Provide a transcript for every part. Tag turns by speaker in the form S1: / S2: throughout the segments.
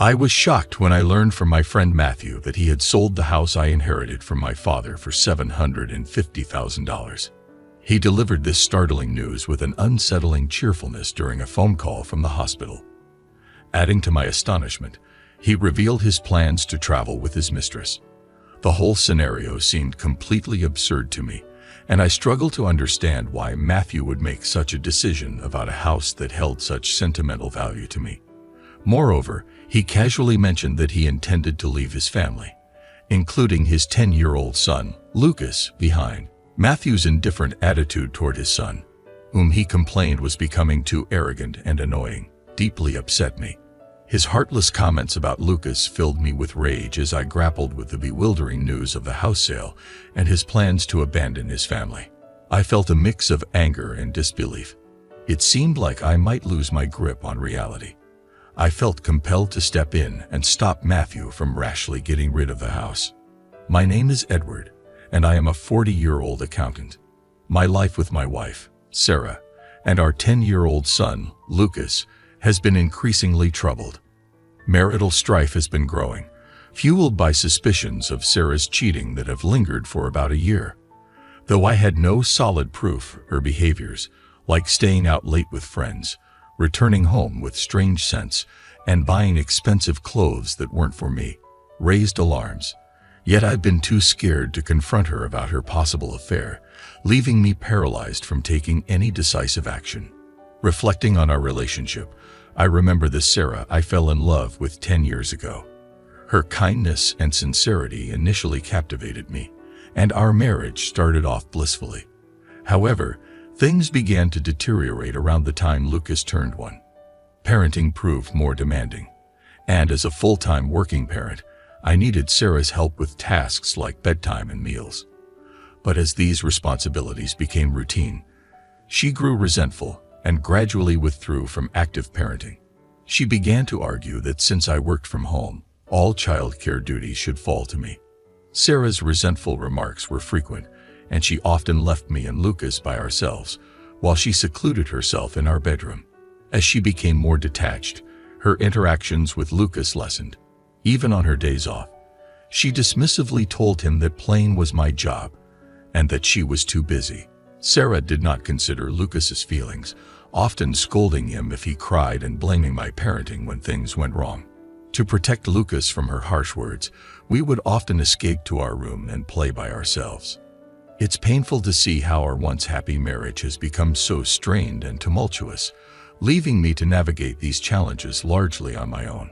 S1: I was shocked when I learned from my friend Matthew that he had sold the house I inherited from my father for $750,000. He delivered this startling news with an unsettling cheerfulness during a phone call from the hospital. Adding to my astonishment, he revealed his plans to travel with his mistress. The whole scenario seemed completely absurd to me, and I struggled to understand why Matthew would make such a decision about a house that held such sentimental value to me. Moreover, he casually mentioned that he intended to leave his family, including his 10-year-old son, Lucas, behind. Matthew's indifferent attitude toward his son, whom he complained was becoming too arrogant and annoying, deeply upset me. His heartless comments about Lucas filled me with rage as I grappled with the bewildering news of the house sale and his plans to abandon his family. I felt a mix of anger and disbelief. It seemed like I might lose my grip on reality. I felt compelled to step in and stop Matthew from rashly getting rid of the house. My name is Edward, and I am a 40-year-old accountant. My life with my wife, Sarah, and our 10-year-old son, Lucas, has been increasingly troubled. Marital strife has been growing, fueled by suspicions of Sarah's cheating that have lingered for about a year. Though I had no solid proof, her behaviors, like staying out late with friends, returning home with strange scents, and buying expensive clothes that weren't for me, raised alarms. Yet I've been too scared to confront her about her possible affair, leaving me paralyzed from taking any decisive action. Reflecting on our relationship, I remember the Sarah I fell in love with 10 years ago. Her kindness and sincerity initially captivated me, and our marriage started off blissfully. However, things began to deteriorate around the time Lucas turned 1. Parenting proved more demanding, and as a full-time working parent, I needed Sarah's help with tasks like bedtime and meals. But as these responsibilities became routine, she grew resentful and gradually withdrew from active parenting. She began to argue that since I worked from home, all childcare duties should fall to me. Sarah's resentful remarks were frequent, and she often left me and Lucas by ourselves, while she secluded herself in our bedroom. As she became more detached, her interactions with Lucas lessened. Even on her days off, she dismissively told him that playing was my job, and that she was too busy. Sarah did not consider Lucas's feelings, often scolding him if he cried and blaming my parenting when things went wrong. To protect Lucas from her harsh words, we would often escape to our room and play by ourselves. It's painful to see how our once happy marriage has become so strained and tumultuous, leaving me to navigate these challenges largely on my own.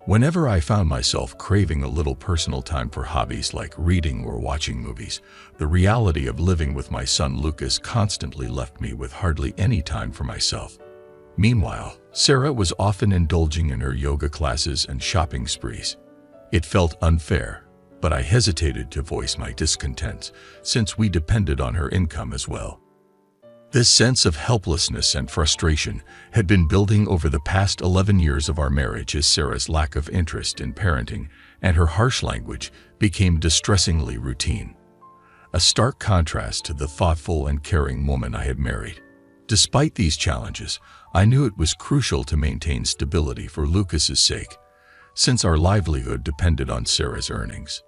S1: Whenever I found myself craving a little personal time for hobbies like reading or watching movies, the reality of living with my son Lucas constantly left me with hardly any time for myself. Meanwhile, Sarah was often indulging in her yoga classes and shopping sprees. It felt unfair, but I hesitated to voice my discontent since we depended on her income as well. This sense of helplessness and frustration had been building over the past 11 years of our marriage as Sarah's lack of interest in parenting and her harsh language became distressingly routine. A stark contrast to the thoughtful and caring woman I had married. Despite these challenges, I knew it was crucial to maintain stability for Lucas's sake, since our livelihood depended on Sarah's earnings.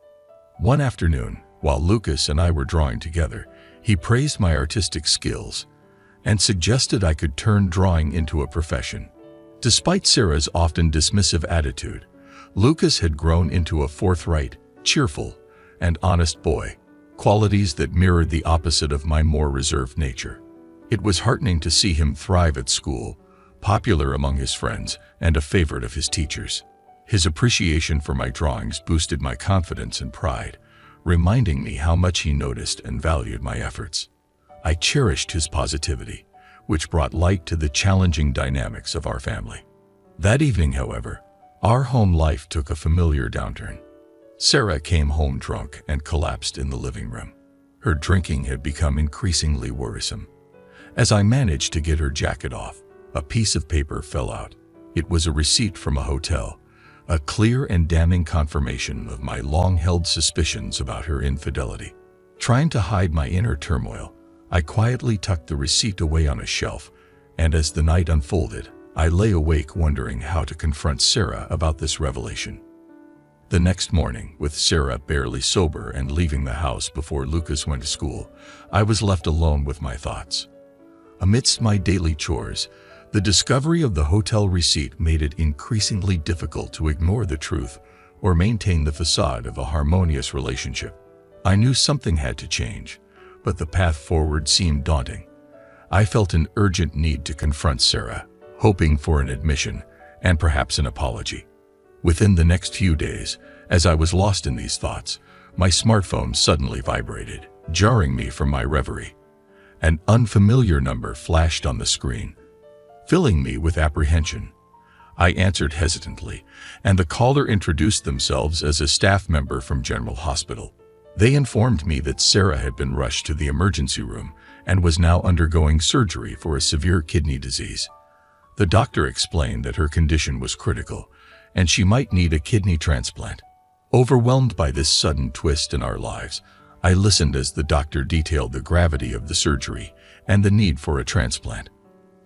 S1: One afternoon, while Lucas and I were drawing together, he praised my artistic skills and suggested I could turn drawing into a profession. Despite Sarah's often dismissive attitude, Lucas had grown into a forthright, cheerful, and honest boy, qualities that mirrored the opposite of my more reserved nature. It was heartening to see him thrive at school, popular among his friends, and a favorite of his teachers. His appreciation for my drawings boosted my confidence and pride, reminding me how much he noticed and valued my efforts. I cherished his positivity, which brought light to the challenging dynamics of our family. That evening, however, our home life took a familiar downturn. Sarah came home drunk and collapsed in the living room. Her drinking had become increasingly worrisome. As I managed to get her jacket off, a piece of paper fell out. It was a receipt from a hotel, a clear and damning confirmation of my long-held suspicions about her infidelity. Trying to hide my inner turmoil, I quietly tucked the receipt away on a shelf, and as the night unfolded, I lay awake wondering how to confront Sarah about this revelation. The next morning, with Sarah barely sober and leaving the house before Lucas went to school, I was left alone with my thoughts. Amidst my daily chores, the discovery of the hotel receipt made it increasingly difficult to ignore the truth or maintain the facade of a harmonious relationship. I knew something had to change, but the path forward seemed daunting. I felt an urgent need to confront Sarah, hoping for an admission and perhaps an apology. Within the next few days, as I was lost in these thoughts, my smartphone suddenly vibrated, jarring me from my reverie. An unfamiliar number flashed on the screen, filling me with apprehension. I answered hesitantly, and the caller introduced themselves as a staff member from General Hospital. They informed me that Sarah had been rushed to the emergency room and was now undergoing surgery for a severe kidney disease. The doctor explained that her condition was critical, and she might need a kidney transplant. Overwhelmed by this sudden twist in our lives, I listened as the doctor detailed the gravity of the surgery and the need for a transplant.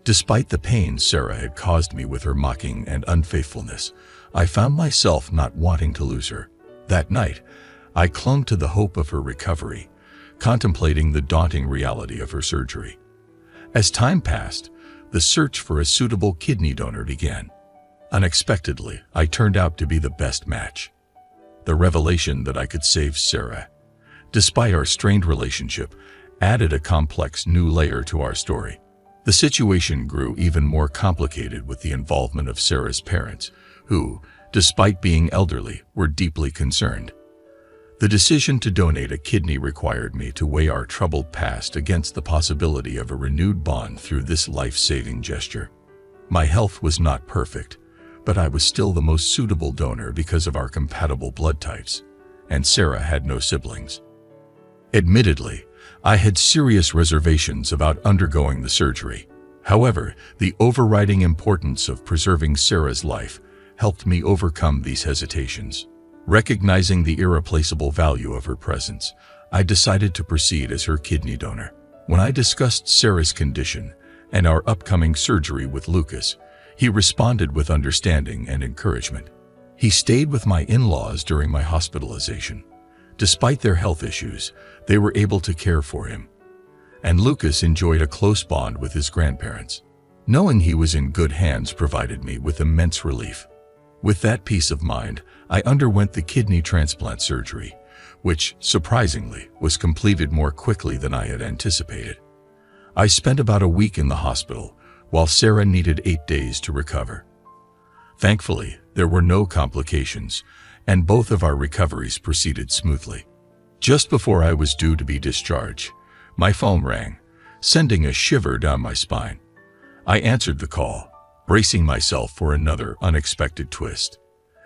S1: Despite the pain Sarah had caused me with her mocking and unfaithfulness, I found myself not wanting to lose her. That night, I clung to the hope of her recovery, contemplating the daunting reality of her surgery. As time passed, the search for a suitable kidney donor began. Unexpectedly, I turned out to be the best match. The revelation that I could save Sarah, despite our strained relationship, added a complex new layer to our story. The situation grew even more complicated with the involvement of Sarah's parents, who, despite being elderly, were deeply concerned. The decision to donate a kidney required me to weigh our troubled past against the possibility of a renewed bond through this life-saving gesture. My health was not perfect, but I was still the most suitable donor because of our compatible blood types, and Sarah had no siblings. Admittedly, I had serious reservations about undergoing the surgery. However, the overriding importance of preserving Sarah's life helped me overcome these hesitations. Recognizing the irreplaceable value of her presence, I decided to proceed as her kidney donor. When I discussed Sarah's condition and our upcoming surgery with Lucas, he responded with understanding and encouragement. He stayed with my in-laws during my hospitalization. Despite their health issues, they were able to care for him. And Lucas enjoyed a close bond with his grandparents. Knowing he was in good hands provided me with immense relief. With that peace of mind, I underwent the kidney transplant surgery, which, surprisingly, was completed more quickly than I had anticipated. I spent about a week in the hospital, while Sarah needed 8 days to recover. Thankfully, there were no complications, and both of our recoveries proceeded smoothly. Just before I was due to be discharged, my phone rang, sending a shiver down my spine. I answered the call, bracing myself for another unexpected twist.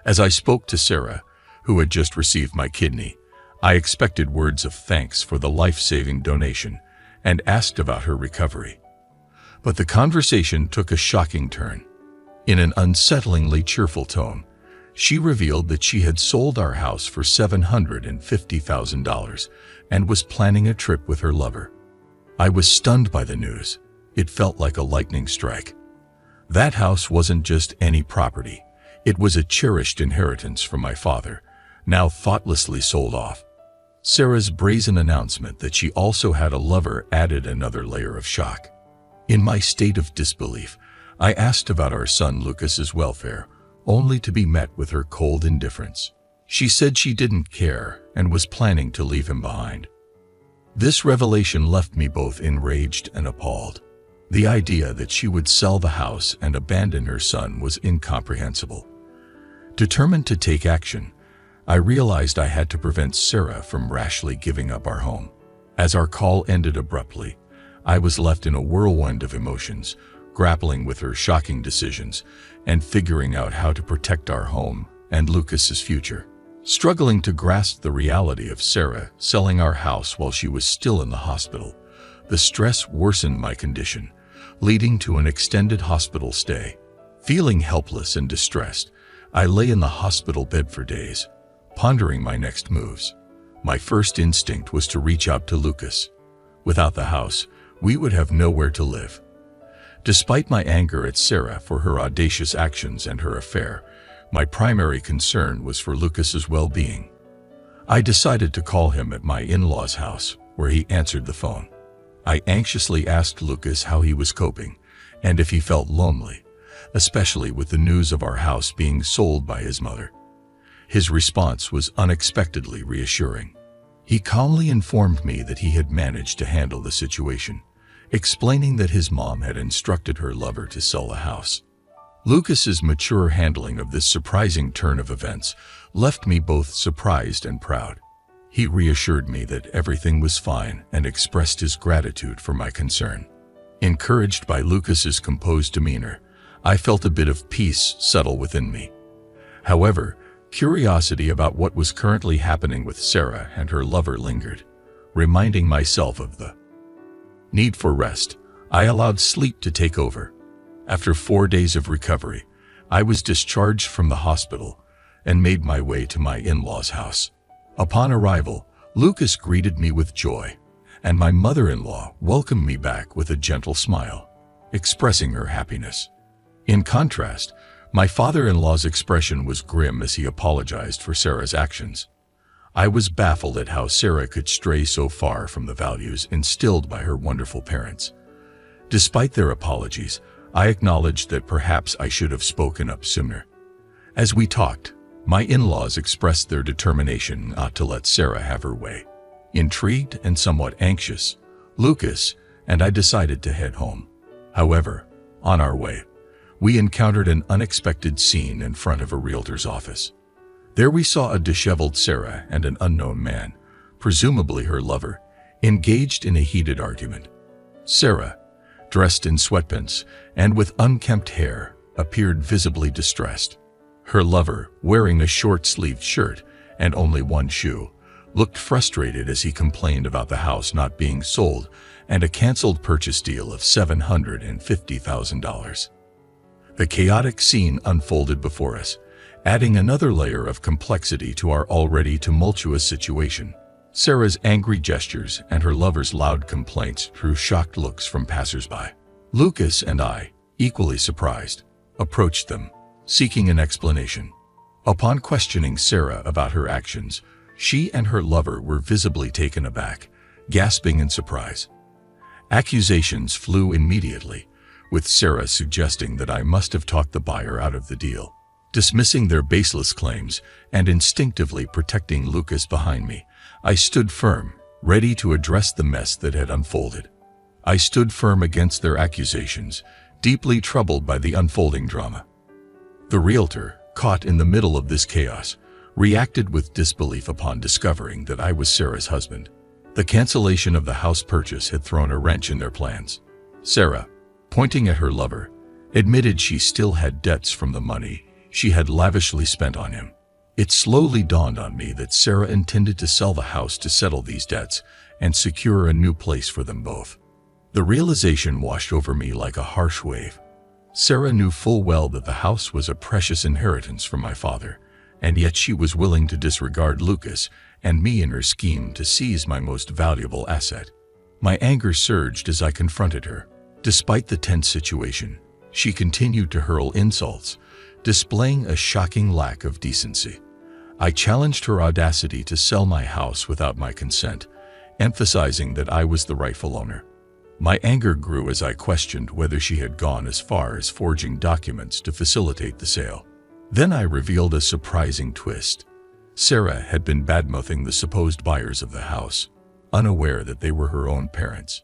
S1: As I spoke to Sarah, who had just received my kidney, I expected words of thanks for the life-saving donation and asked about her recovery. But the conversation took a shocking turn. In an unsettlingly cheerful tone, she revealed that she had sold our house for $750,000 and was planning a trip with her lover. I was stunned by the news. It felt like a lightning strike. That house wasn't just any property. It was a cherished inheritance from my father, now thoughtlessly sold off. Sarah's brazen announcement that she also had a lover added another layer of shock. In my state of disbelief, I asked about our son Lucas's welfare, only to be met with her cold indifference. She said she didn't care and was planning to leave him behind. This revelation left me both enraged and appalled. The idea that she would sell the house and abandon her son was incomprehensible. Determined to take action, I realized I had to prevent Sarah from rashly giving up our home. As our call ended abruptly, I was left in a whirlwind of emotions, grappling with her shocking decisions and figuring out how to protect our home and Lucas's future. Struggling to grasp the reality of Sarah selling our house while she was still in the hospital, the stress worsened my condition, leading to an extended hospital stay. Feeling helpless and distressed, I lay in the hospital bed for days, pondering my next moves. My first instinct was to reach out to Lucas. Without the house, we would have nowhere to live. Despite my anger at Sarah for her audacious actions and her affair, my primary concern was for Lucas's well-being. I decided to call him at my in-laws' house, where he answered the phone. I anxiously asked Lucas how he was coping and if he felt lonely, especially with the news of our house being sold by his mother. His response was unexpectedly reassuring. He calmly informed me that he had managed to handle the situation, explaining that his mom had instructed her lover to sell the house. Lucas's mature handling of this surprising turn of events left me both surprised and proud. He reassured me that everything was fine and expressed his gratitude for my concern. Encouraged by Lucas's composed demeanor, I felt a bit of peace settle within me. However, curiosity about what was currently happening with Sarah and her lover lingered, reminding myself of the need for rest. I allowed sleep to take over. After 4 days of recovery, I was discharged from the hospital and made my way to my in-laws' house. Upon arrival, Lucas greeted me with joy, and my mother-in-law welcomed me back with a gentle smile, expressing her happiness. In contrast, my father-in-law's expression was grim as he apologized for Sarah's actions. I was baffled at how Sarah could stray so far from the values instilled by her wonderful parents. Despite their apologies, I acknowledged that perhaps I should have spoken up sooner. As we talked, my in-laws expressed their determination not to let Sarah have her way. Intrigued and somewhat anxious, Lucas and I decided to head home. However, on our way, we encountered an unexpected scene in front of a realtor's office. There we saw a disheveled Sarah and an unknown man, presumably her lover, engaged in a heated argument. Sarah, dressed in sweatpants and with unkempt hair, appeared visibly distressed. Her lover, wearing a short-sleeved shirt and only one shoe, looked frustrated as he complained about the house not being sold and a canceled purchase deal of $750,000. The chaotic scene unfolded before us, adding another layer of complexity to our already tumultuous situation. Sarah's angry gestures and her lover's loud complaints drew shocked looks from passers-by. Lucas and I, equally surprised, approached them, seeking an explanation. Upon questioning Sarah about her actions, she and her lover were visibly taken aback, gasping in surprise. Accusations flew immediately, with Sarah suggesting that I must have talked the buyer out of the deal. Dismissing their baseless claims and instinctively protecting Lucas behind me, I stood firm, ready to address the mess that had unfolded. I stood firm against their accusations, deeply troubled by the unfolding drama. The realtor, caught in the middle of this chaos, reacted with disbelief upon discovering that I was Sarah's husband. The cancellation of the house purchase had thrown a wrench in their plans. Sarah, pointing at her lover, admitted she still had debts from the money she had lavishly spent on him. It slowly dawned on me that Sarah intended to sell the house to settle these debts and secure a new place for them both. The realization washed over me like a harsh wave. Sarah knew full well that the house was a precious inheritance from my father, and yet she was willing to disregard Lucas and me in her scheme to seize my most valuable asset. My anger surged as I confronted her. Despite the tense situation, she continued to hurl insults, displaying a shocking lack of decency. I challenged her audacity to sell my house without my consent, emphasizing that I was the rightful owner. My anger grew as I questioned whether she had gone as far as forging documents to facilitate the sale. Then I revealed a surprising twist. Sarah had been badmouthing the supposed buyers of the house, unaware that they were her own parents.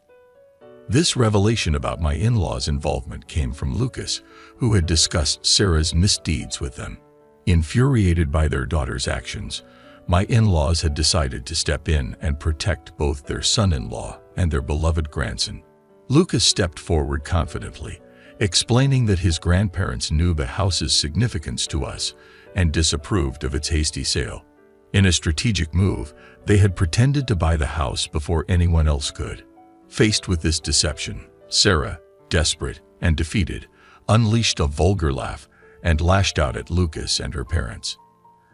S1: This revelation about my in-laws' involvement came from Lucas, who had discussed Sarah's misdeeds with them. Infuriated by their daughter's actions, my in-laws had decided to step in and protect both their son-in-law and their beloved grandson. Lucas stepped forward confidently, explaining that his grandparents knew the house's significance to us and disapproved of its hasty sale. In a strategic move, they had pretended to buy the house before anyone else could. Faced with this deception, Sarah, desperate and defeated, unleashed a vulgar laugh and lashed out at Lucas and her parents.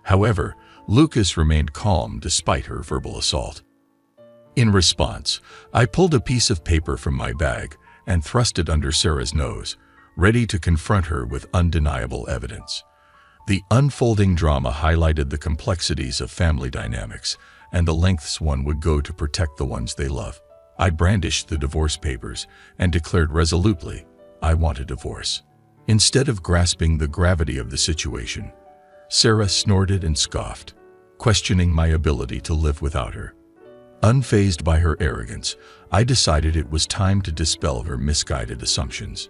S1: However, Lucas remained calm despite her verbal assault. In response, I pulled a piece of paper from my bag and thrust it under Sarah's nose, ready to confront her with undeniable evidence. The unfolding drama highlighted the complexities of family dynamics and the lengths one would go to protect the ones they love. I brandished the divorce papers and declared resolutely, I want a divorce. Instead of grasping the gravity of the situation, Sarah snorted and scoffed, questioning my ability to live without her. Unfazed by her arrogance, I decided it was time to dispel her misguided assumptions.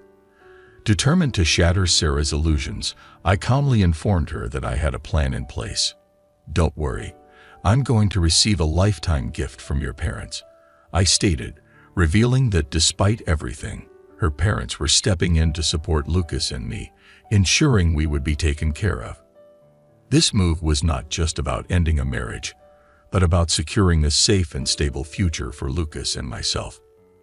S1: Determined to shatter Sarah's illusions, I calmly informed her that I had a plan in place. Don't worry, I'm going to receive a lifetime gift from your parents, I stated, revealing that despite everything, her parents were stepping in to support Lucas and me, ensuring we would be taken care of. This move was not just about ending a marriage, but about securing a safe and stable future for Lucas and myself.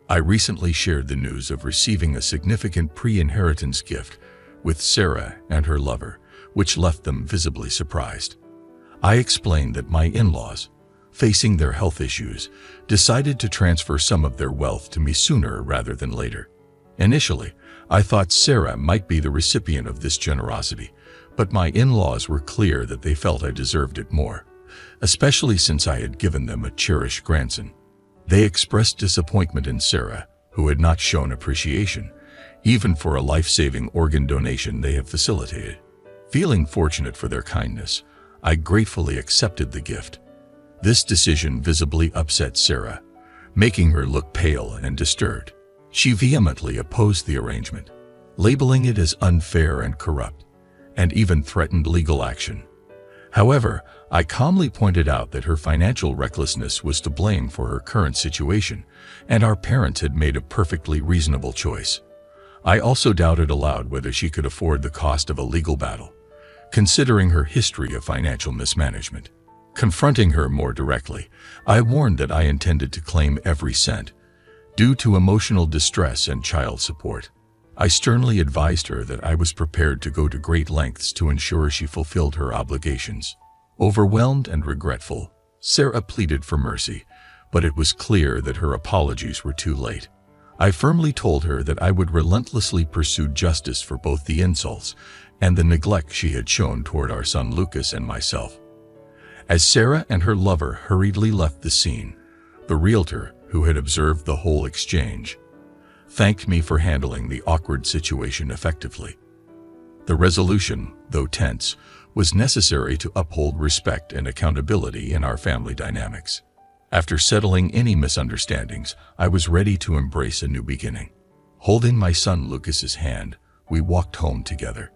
S1: I recently shared the news of receiving a significant pre-inheritance gift with Sarah and her lover, which left them visibly surprised. I explained that my in-laws, facing their health issues, decided to transfer some of their wealth to me sooner rather than later. Initially, I thought Sarah might be the recipient of this generosity, but my in-laws were clear that they felt I deserved it more, especially since I had given them a cherished grandson. They expressed disappointment in Sarah, who had not shown appreciation, even for a life-saving organ donation they have facilitated. Feeling fortunate for their kindness, I gratefully accepted the gift. This decision visibly upset Sarah, making her look pale and disturbed. She vehemently opposed the arrangement, labeling it as unfair and corrupt, and even threatened legal action. However, I calmly pointed out that her financial recklessness was to blame for her current situation, and our parents had made a perfectly reasonable choice. I also doubted aloud whether she could afford the cost of a legal battle, considering her history of financial mismanagement. Confronting her more directly, I warned that I intended to claim every cent, due to emotional distress and child support. I sternly advised her that I was prepared to go to great lengths to ensure she fulfilled her obligations. Overwhelmed and regretful, Sarah pleaded for mercy, but it was clear that her apologies were too late. I firmly told her that I would relentlessly pursue justice for both the insults and the neglect she had shown toward our son Lucas and myself. As Sarah and her lover hurriedly left the scene, the realtor, who had observed the whole exchange, thanked me for handling the awkward situation effectively. The resolution, though tense, was necessary to uphold respect and accountability in our family dynamics. After settling any misunderstandings, I was ready to embrace a new beginning. Holding my son Lucas's hand, we walked home together.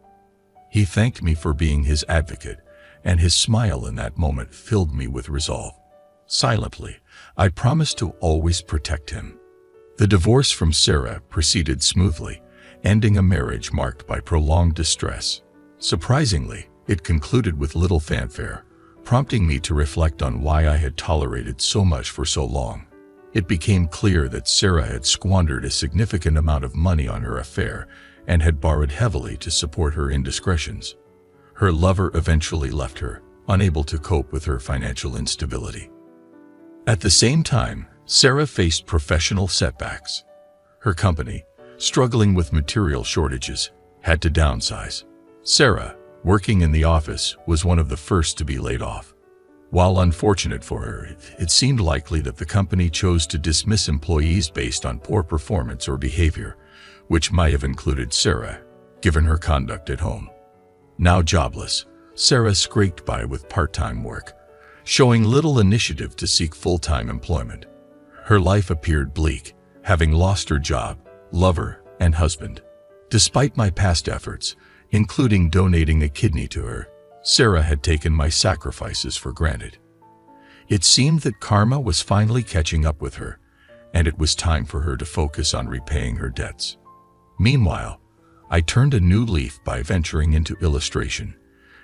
S1: He thanked me for being his advocate, and his smile in that moment filled me with resolve. Silently, I promised to always protect him. The divorce from Sarah proceeded smoothly, ending a marriage marked by prolonged distress. Surprisingly, it concluded with little fanfare, prompting me to reflect on why I had tolerated so much for so long. It became clear that Sarah had squandered a significant amount of money on her affair and had borrowed heavily to support her indiscretions. Her lover eventually left her, unable to cope with her financial instability. At the same time, Sarah faced professional setbacks. Her company, struggling with material shortages, had to downsize. Sarah, working in the office, was one of the first to be laid off. While unfortunate for her, it seemed likely that the company chose to dismiss employees based on poor performance or behavior, which might have included Sarah, given her conduct at home. Now jobless, Sarah scraped by with part-time work, showing little initiative to seek full-time employment. Her life appeared bleak, having lost her job, lover, and husband. Despite my past efforts, including donating a kidney to her, Sarah had taken my sacrifices for granted. It seemed that karma was finally catching up with her, and it was time for her to focus on repaying her debts. Meanwhile, I turned a new leaf by venturing into illustration,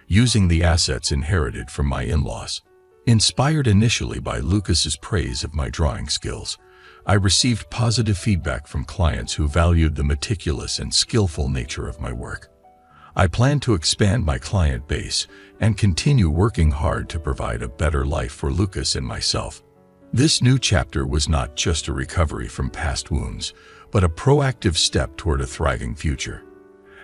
S1: using the assets inherited from my in-laws. Inspired initially by Lucas's praise of my drawing skills, I received positive feedback from clients who valued the meticulous and skillful nature of my work. I plan to expand my client base and continue working hard to provide a better life for Lucas and myself. This new chapter was not just a recovery from past wounds, but a proactive step toward a thriving future.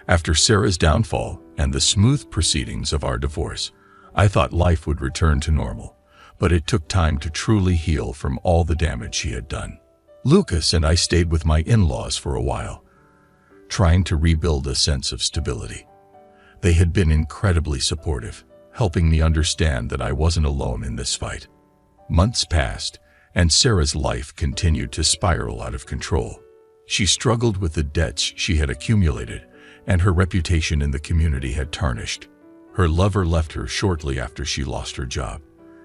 S1: After Sarah's downfall and the smooth proceedings of our divorce, I thought life would return to normal, but it took time to truly heal from all the damage she had done. Lucas and I stayed with my in-laws for a while, trying to rebuild a sense of stability. They had been incredibly supportive, helping me understand that I wasn't alone in this fight. Months passed, and Sarah's life continued to spiral out of control. She struggled with the debts she had accumulated, and her reputation in the community had tarnished. Her lover left her shortly after she lost her job,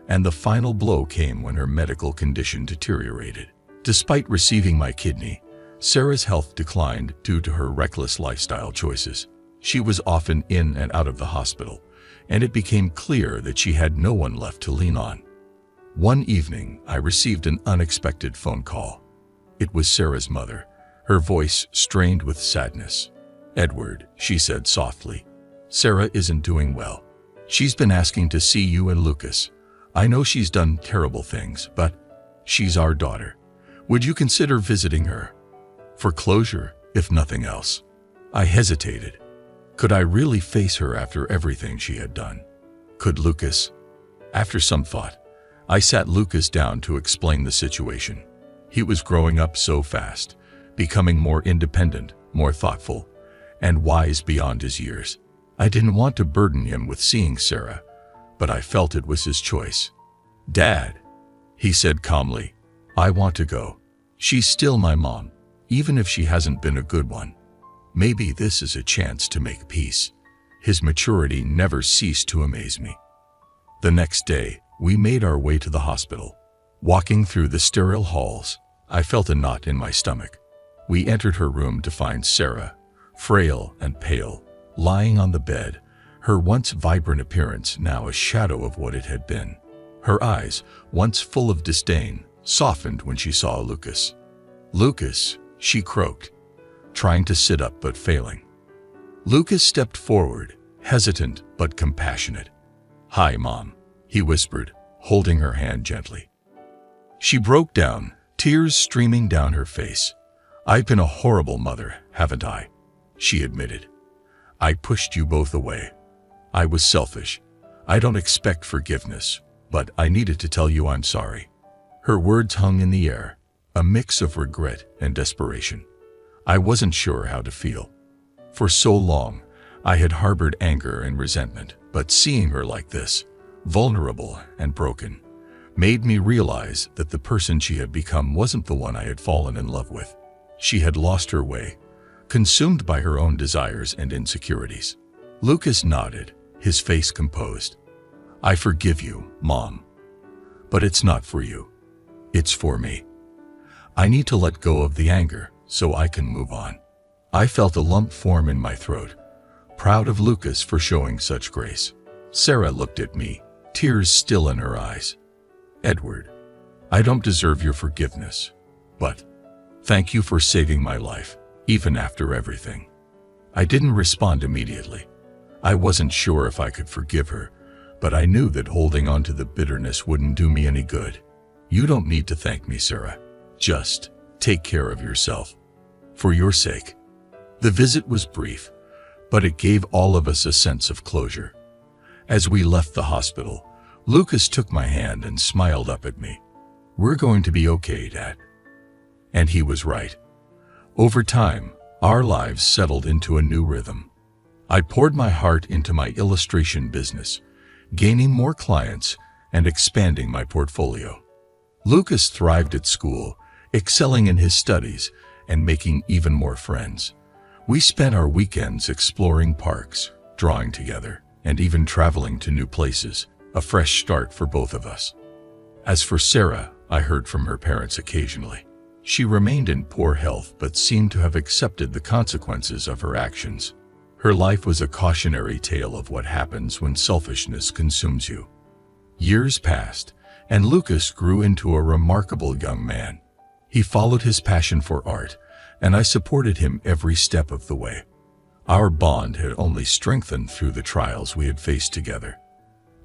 S1: and the final blow came when her medical condition deteriorated. Despite receiving my kidney, Sarah's health declined due to her reckless lifestyle choices. She was often in and out of the hospital, and it became clear that she had no one left to lean on. One evening, I received an unexpected phone call. It was Sarah's mother, her voice strained with sadness. "Edward," she said softly, "Sarah isn't doing well. She's been asking to see you and Lucas. I know she's done terrible things, but she's our daughter. Would you consider visiting her? For closure, if nothing else." I hesitated. Could I really face her after everything she had done? Could Lucas? After some thought, I sat Lucas down to explain the situation. He was growing up so fast, becoming more independent, more thoughtful, and wise beyond his years. I didn't want to burden him with seeing Sarah, but I felt it was his choice. "Dad," he said calmly, "I want to go. She's still my mom, even if she hasn't been a good one. Maybe this is a chance to make peace." His maturity never ceased to amaze me. The next day, we made our way to the hospital. Walking through the sterile halls, I felt a knot in my stomach. We entered her room to find Sarah, frail and pale, lying on the bed, her once vibrant appearance now a shadow of what it had been. Her eyes, once full of disdain, softened when she saw Lucas. "Lucas," she croaked, trying to sit up but failing. Lucas stepped forward, hesitant but compassionate. "Hi, Mom," he whispered, holding her hand gently. She broke down, tears streaming down her face. "I've been a horrible mother, haven't I?" she admitted. "I pushed you both away. I was selfish. I don't expect forgiveness, but I needed to tell you I'm sorry." Her words hung in the air, a mix of regret and desperation. I wasn't sure how to feel. For so long, I had harbored anger and resentment, but seeing her like this, vulnerable and broken, made me realize that the person she had become wasn't the one I had fallen in love with. She had lost her way, consumed by her own desires and insecurities. Lucas nodded, his face composed. "I forgive you, Mom. But it's not for you. It's for me. I need to let go of the anger so I can move on." I felt a lump form in my throat, proud of Lucas for showing such grace. Sarah looked at me, tears still in her eyes. "Edward, I don't deserve your forgiveness, but thank you for saving my life, even after everything." I didn't respond immediately. I wasn't sure if I could forgive her, but I knew that holding on to the bitterness wouldn't do me any good. "You don't need to thank me, Sarah. Just take care of yourself. For your sake." The visit was brief, but it gave all of us a sense of closure. As we left the hospital, Lucas took my hand and smiled up at me. "We're going to be okay, Dad." And he was right. Over time, our lives settled into a new rhythm. I poured my heart into my illustration business, gaining more clients and expanding my portfolio. Lucas thrived at school, excelling in his studies and making even more friends. We spent our weekends exploring parks, drawing together, and even traveling to new places, a fresh start for both of us. As for Sarah, I heard from her parents occasionally. She remained in poor health but seemed to have accepted the consequences of her actions. Her life was a cautionary tale of what happens when selfishness consumes you. Years passed, and Lucas grew into a remarkable young man. He followed his passion for art, and I supported him every step of the way. Our bond had only strengthened through the trials we had faced together.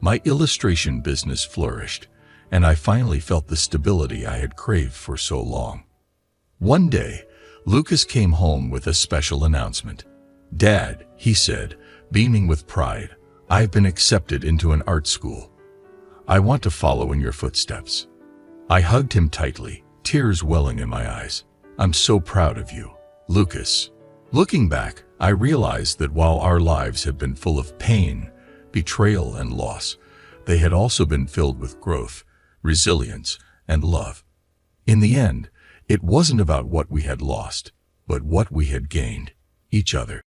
S1: My illustration business flourished, and I finally felt the stability I had craved for so long. One day, Lucas came home with a special announcement. "Dad," he said, beaming with pride, "I've been accepted into an art school. I want to follow in your footsteps." I hugged him tightly, tears welling in my eyes. "I'm so proud of you, Lucas." Looking back, I realized that while our lives had been full of pain, betrayal, and loss, they had also been filled with growth, resilience, and love. In the end, it wasn't about what we had lost, but what we had gained: each other.